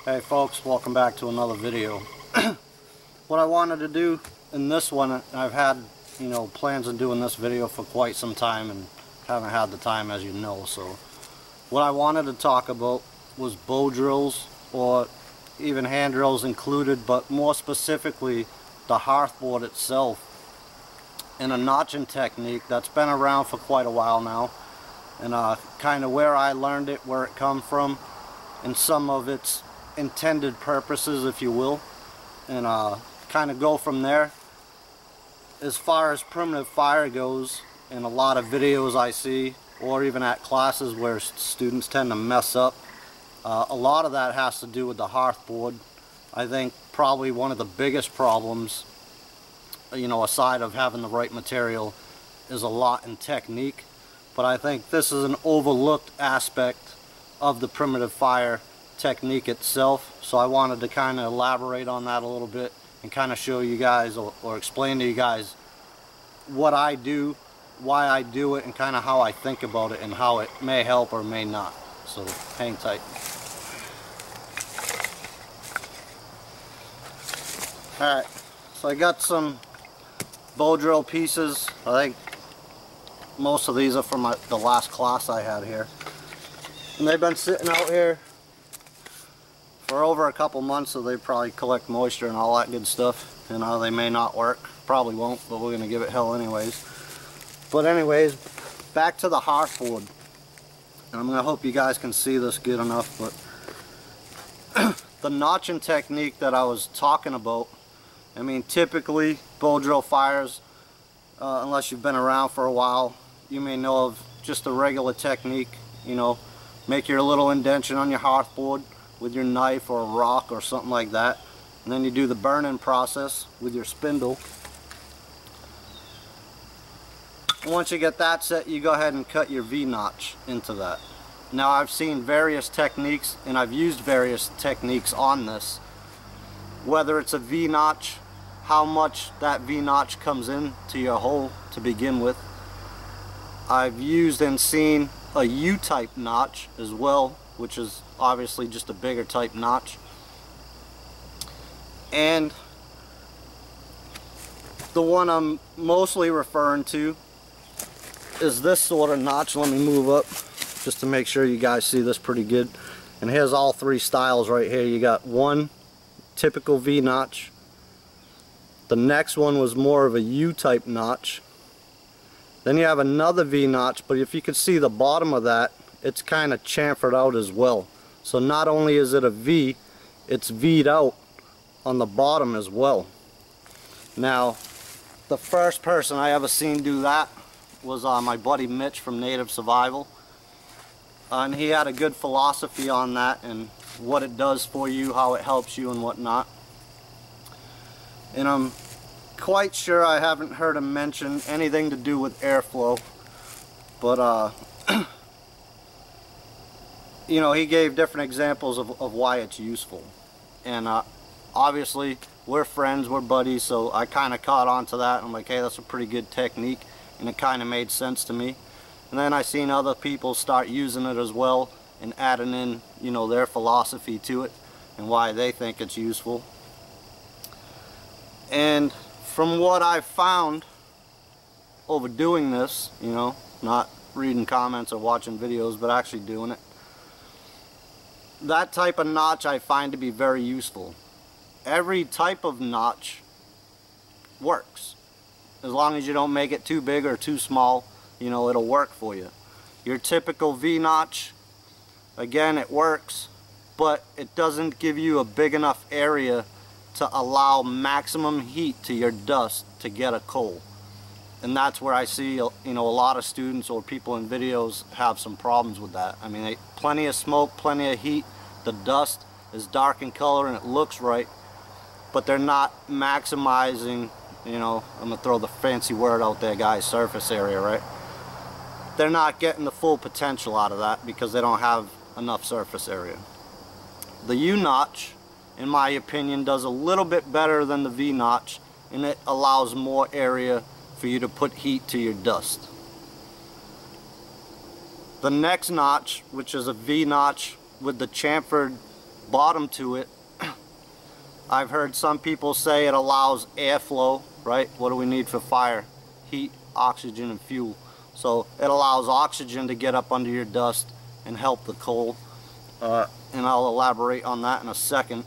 Hey folks, welcome back to another video. What I wanted to do in this one, I've had plans on doing this video for quite some time and haven't had the time, as you know. So what I wanted to talk about was bow drills, or even hand drills included, but more specifically the Hearth board itself and a notching technique that's been around for quite a while now, and kind of where I learned it, where it come from, and some of its intended purposes, if you will, and kind of go from there. As far as primitive fire goes, in a lot of videos I see, or even at classes where students tend to mess up, a lot of that has to do with the Hearth board. I think probably one of the biggest problems, aside of having the right material, is a lot in technique. But I think this is an overlooked aspect of the primitive fire technique itself, so I wanted to kind of elaborate on that a little bit and kind of show you guys, or explain to you guys what I do, why I do it, and kind of how I think about it and how it may help or may not. So hang tight. Alright, so I got some bow drill pieces. I think most of these are from the last class I had here, and they've been sitting out here for over a couple months, so they probably collect moisture and all that good stuff, and they may not work, probably won't, but we're gonna give it hell anyways. But anyways, back to the Hearth board, and I'm gonna hope you guys can see this good enough. But the notching technique that I was talking about, I mean, typically bow drill fires, unless you've been around for a while, you may know of just a regular technique. Make your little indention on your Hearth board with your knife or a rock or something like that, and then you do the burning process with your spindle. Once you get that set, you go ahead and cut your V-notch into that. Now, I've seen various techniques, and I've used various techniques on this, whether it's a V-notch, how much that V-notch comes in to your hole to begin with. I've used and seen a U-type notch as well, which is obviously just a bigger type notch. And the one I'm mostly referring to is this sort of notch. Let me move up just to make sure you guys see this pretty good. And here's all three styles right here. You got one typical V notch. The next one was more of a U-type notch. Then you have another V notch, but if you could see the bottom of that, it's kind of chamfered out as well. So not only is it a V, it's V'd out on the bottom as well. Now, the first person I ever seen do that was my buddy Mitch from Native Survival. And he had a good philosophy on that and what it does for you, how it helps you and whatnot. And I'm quite sure I haven't heard him mention anything to do with airflow, but he gave different examples of why it's useful. And obviously we're friends, we're buddies, so I kind of caught on to that. I'm like, hey, that's a pretty good technique, and it kind of made sense to me. And then I seen other people start using it as well and adding in their philosophy to it and why they think it's useful. And from what I've found over doing this, not reading comments or watching videos, but actually doing it, that type of notch I find to be very useful. Every type of notch works. As long as you don't make it too big or too small, it'll work for you. Your typical V-notch, again, it works, but it doesn't give you a big enough area to allow maximum heat to your dust to get a coal. And that's where I see a lot of students or people in videos have some problems with that. I mean, plenty of smoke, plenty of heat, the dust is dark in color and it looks right, but they're not maximizing, I'm gonna throw the fancy word out there, guys, surface area, right? They're not getting the full potential out of that because they don't have enough surface area. The U-notch, in my opinion, does a little bit better than the V-notch, and it allows more area for you to put heat to your dust. The next notch, which is a V-notch with the chamfered bottom to it, I've heard some people say it allows airflow, right? What do we need for fire? Heat, oxygen, and fuel. So it allows oxygen to get up under your dust and help the coal. And I'll elaborate on that in a second.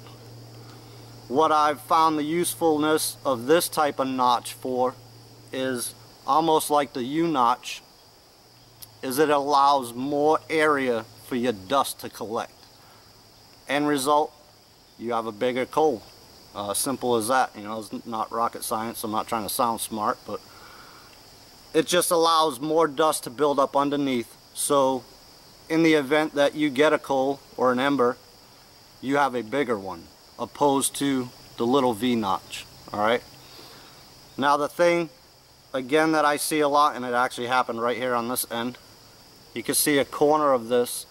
What I've found the usefulness of this type of notch for is almost like the U-notch, is it allows more area for your dust to collect. End result, you have a bigger coal. Simple as that. You know, it's not rocket science. I'm not trying to sound smart, but it just allows more dust to build up underneath. So in the event that you get a coal or an ember, you have a bigger one opposed to the little V-notch. Alright, now the thing again that I see a lot, and it actually happened right here on this end, you can see a corner of this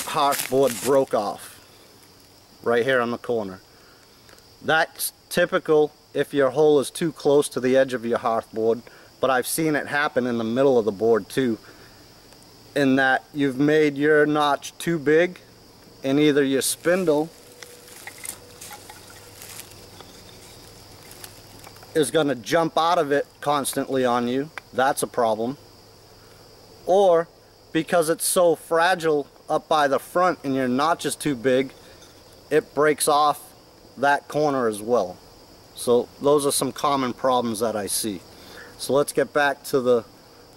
Hearth board broke off right here on the corner. That's typical if your hole is too close to the edge of your Hearth board, but I've seen it happen in the middle of the board too, in that you've made your notch too big and either your spindle is going to jump out of it constantly on you, that's a problem, or because it's so fragile up by the front and your notch is too big, it breaks off that corner as well. So those are some common problems that I see. So let's get back to the,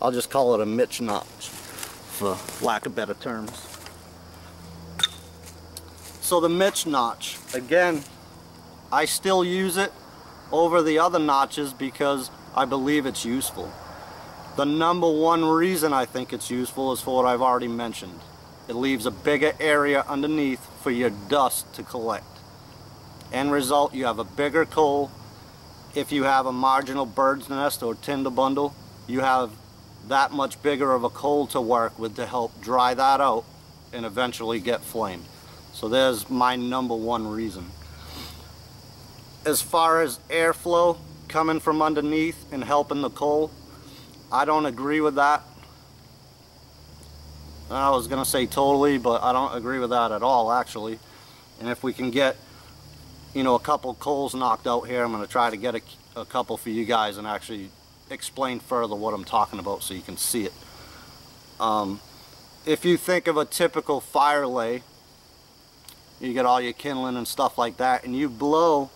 I'll just call it a Mitch notch for lack of better terms. So the Mitch notch, again, I still use it over the other notches because I believe it's useful. The number one reason I think it's useful is for what I've already mentioned. It leaves a bigger area underneath for your dust to collect. End result, you have a bigger coal. If you have a marginal bird's nest or tinder bundle, you have that much bigger of a coal to work with to help dry that out and eventually get flame. So there's my number one reason. As far as airflow coming from underneath and helping the coal, I don't agree with that. I was gonna say totally, but I don't agree with that at all actually. And if we can get, you know, a couple coals knocked out here, I'm gonna try to get a couple for you guys and actually explain further what I'm talking about so you can see it. If you think of a typical fire lay, you get all your kindling and stuff like that, and you blow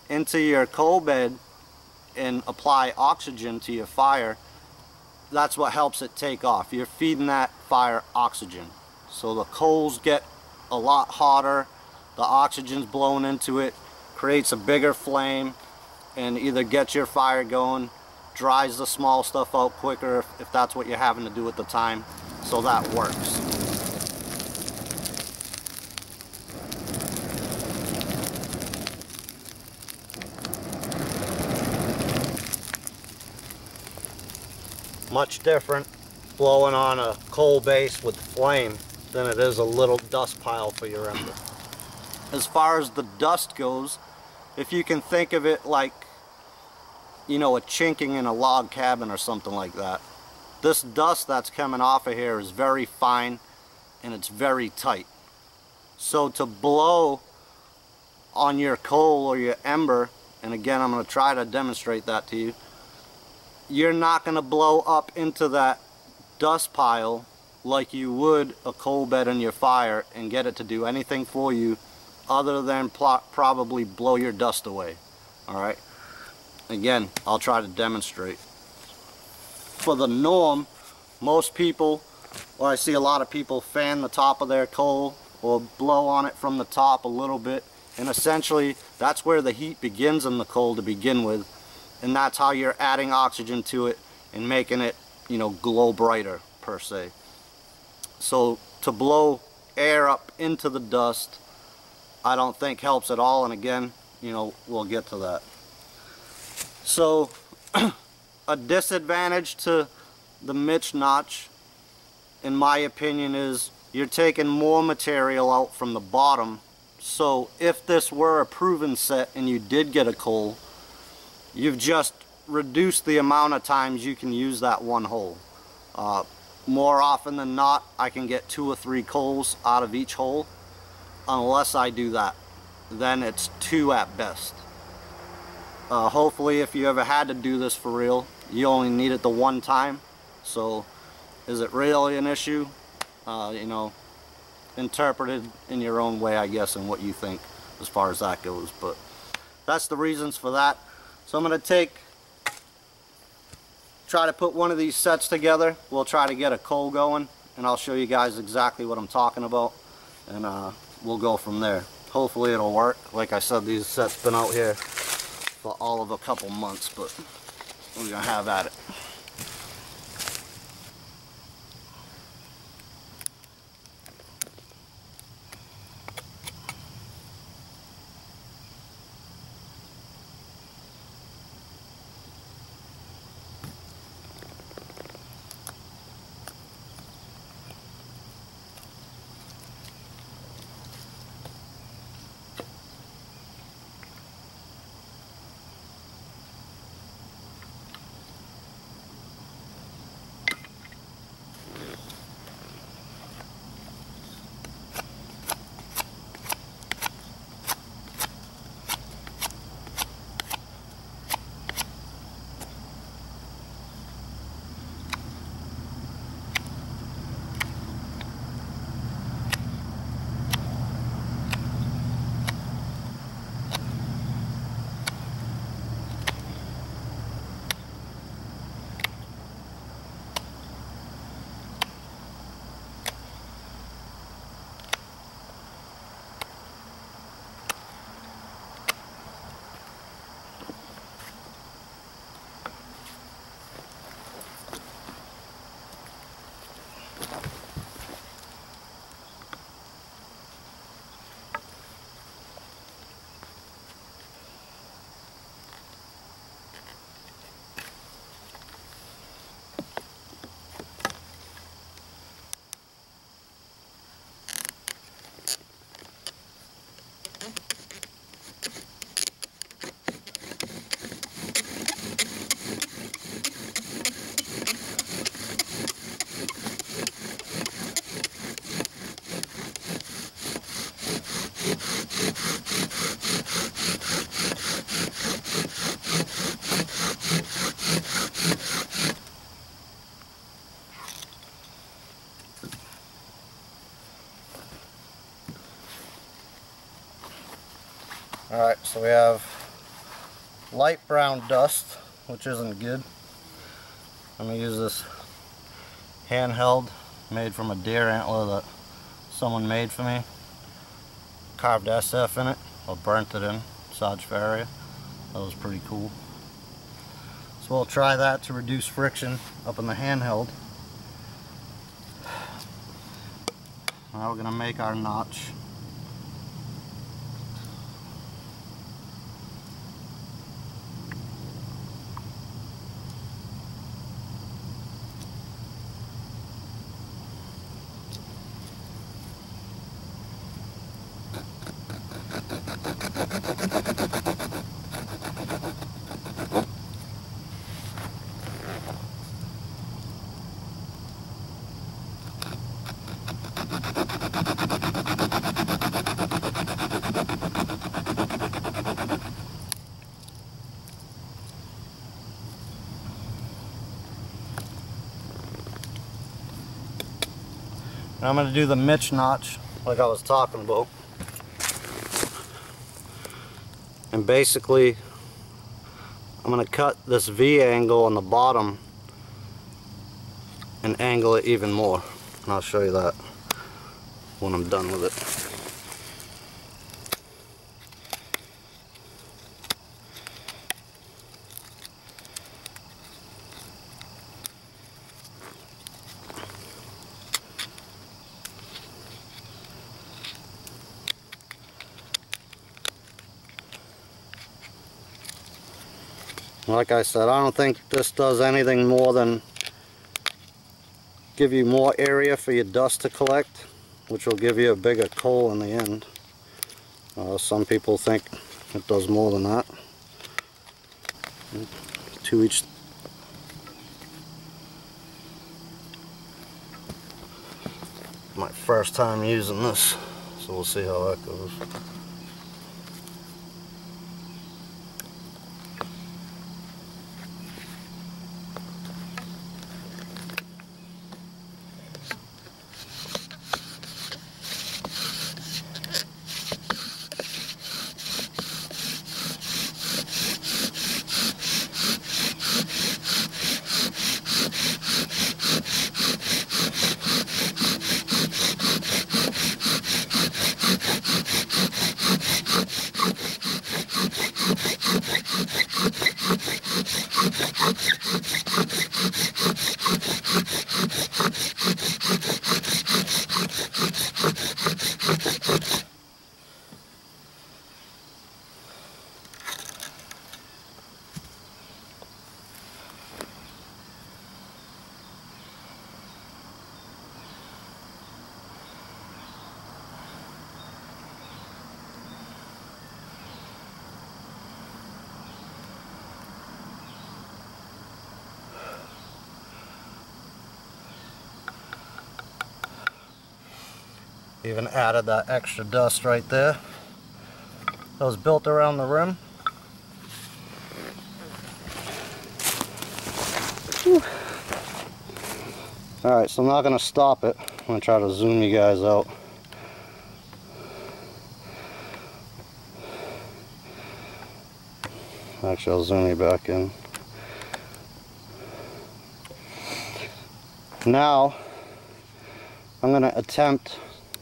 into your coal bed and apply oxygen to your fire, that's what helps it take off. You're feeding that fire oxygen. So the coals get a lot hotter, the oxygen's blown into it, creates a bigger flame, and either gets your fire going, dries the small stuff out quicker if that's what you're having to do at the time. So that works. Much different blowing on a coal base with flame than it is a little dust pile for your ember. As far as the dust goes, if you can think of it like, you know, a chinking in a log cabin or something like that. This dust that's coming off of here is very fine and it's very tight. So to blow on your coal or your ember, and again I'm going to try to demonstrate that to you, you're not going to blow up into that dust pile like you would a coal bed in your fire and get it to do anything for you other than probably blow your dust away. Alright, again, I'll try to demonstrate. For the norm, most people, or I see a lot of people, fan the top of their coal or blow on it from the top a little bit, and essentially that's where the heat begins in the coal to begin with, and that's how you're adding oxygen to it and making it, you know, glow brighter per se. So to blow air up into the dust, I don't think helps at all, and again, you know, we'll get to that. So a disadvantage to the Mitch notch, in my opinion, is you're taking more material out from the bottom. So if this were a proven set and you did get a coal, you've just reduced the amount of times you can use that one hole. More often than not, I can get 2 or 3 coals out of each hole. unless I do that. Then it's 2 at best. Hopefully if you ever had to do this for real, you only need it the 1 time. So is it really an issue? You know, interpreted in your own way, I guess, and what you think as far as that goes. But that's the reasons for that. So I'm going to try to put one of these sets together. We'll try to get a coal going, and I'll show you guys exactly what I'm talking about, and we'll go from there. Hopefully it'll work. Like I said, these sets been out here for all of a couple months, but we're gonna have at it. Alright, so we have light brown dust, which isn't good. I'm going to use this handheld made from a deer antler that someone made for me. Carved SF in it, or burnt it in, Sarge area. That was pretty cool. So we'll try that to reduce friction up in the handheld. Now we're going to make our notch. Now I'm going to do the Mitch notch like I was talking about. And basically I'm going to cut this V angle on the bottom and angle it even more. And I'll show you that when I'm done with it. Like I said, I don't think this does anything more than give you more area for your dust to collect, which will give you a bigger coal in the end. Some people think it does more than that. To each. My first time using this, So we'll see how that goes. Even added that extra dust right there that was built around the rim. Alright, so I'm not going to stop it. I'm going to try to zoom you guys out. Actually, I'll zoom you back in. Now, I'm going to attempt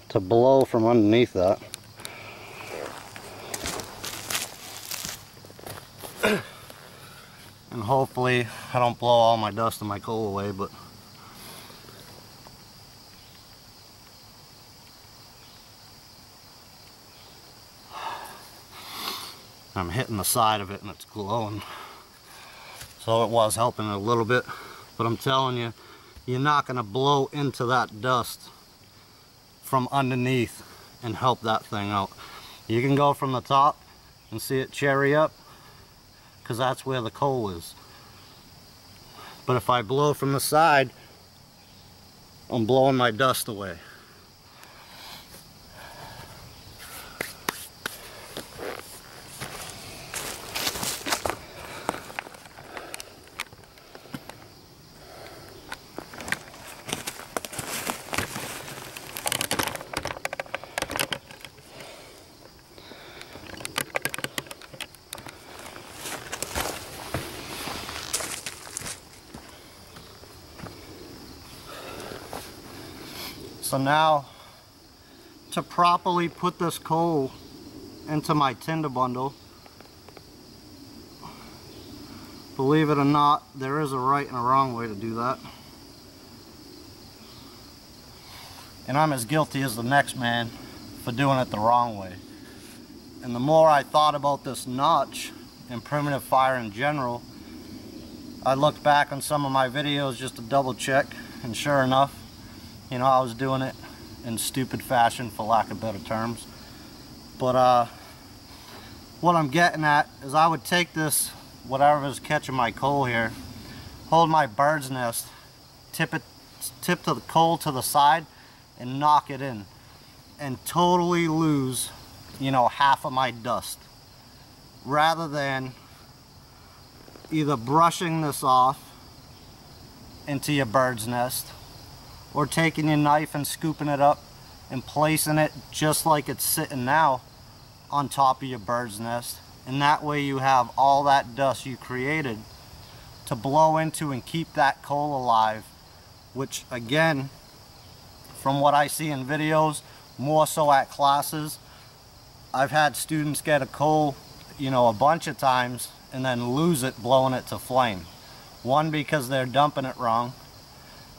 to blow from underneath that. And hopefully I don't blow all my dust and my coal away, but I'm hitting the side of it and it's glowing. So it was helping a little bit, but I'm telling you, you're not going to blow into that dust from underneath and help that thing out. You can go from the top and see it cherry up because that's where the coal is. But if I blow from the side, I'm blowing my dust away. So now, to properly put this coal into my tinder bundle, believe it or not, there is a right and a wrong way to do that. And I'm as guilty as the next man for doing it the wrong way. And the more I thought about this notch and primitive fire in general, I looked back on some of my videos just to double check, and sure enough, you know, I was doing it in stupid fashion, for lack of better terms. But what I'm getting at is I would take this, whatever is catching my coal here, hold my bird's nest, tip the coal to the side, and knock it in, and totally lose, you know, half of my dust, rather than either brushing this off into your bird's nest, or taking your knife and scooping it up and placing it just like it's sitting now on top of your bird's nest. And that way you have all that dust you created to blow into and keep that coal alive, which again, from what I see in videos, more so at classes, I've had students get a coal, you know, a bunch of times and then lose it blowing it to flame. One, because they're dumping it wrong.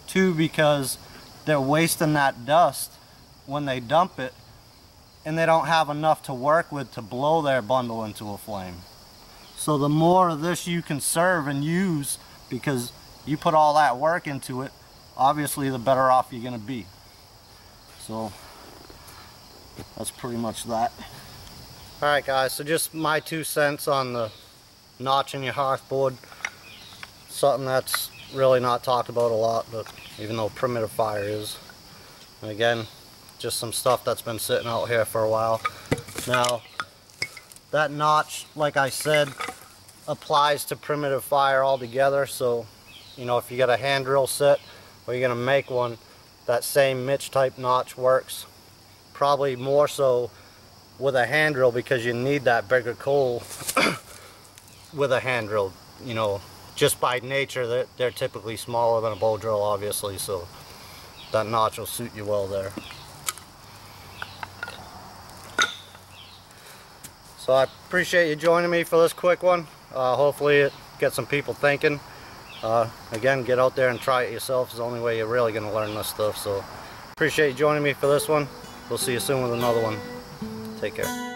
Two, because they're wasting that dust when they dump it and they don't have enough to work with to blow their bundle into a flame. So the more of this you conserve and use, because you put all that work into it, obviously the better off you're going to be. So that's pretty much that. Alright guys, so just my 2 cents on the notch in your hearth board. Something that's really not talked about a lot, but even though primitive fire is. And again, just some stuff that's been sitting out here for a while. Now, that notch, like I said, applies to primitive fire altogether, so you know, if you got a hand drill set or you're going to make one, that same Mitch type notch works. Probably more so with a hand drill because you need that bigger coal with a hand drill. You know, just by nature they're typically smaller than a bow drill, obviously, so that notch will suit you well there. So I appreciate you joining me for this quick one. Hopefully it gets some people thinking. Again, get out there and try it yourself. It's the only way you're really going to learn this stuff. So appreciate you joining me for this one. We'll see you soon with another one. Take care.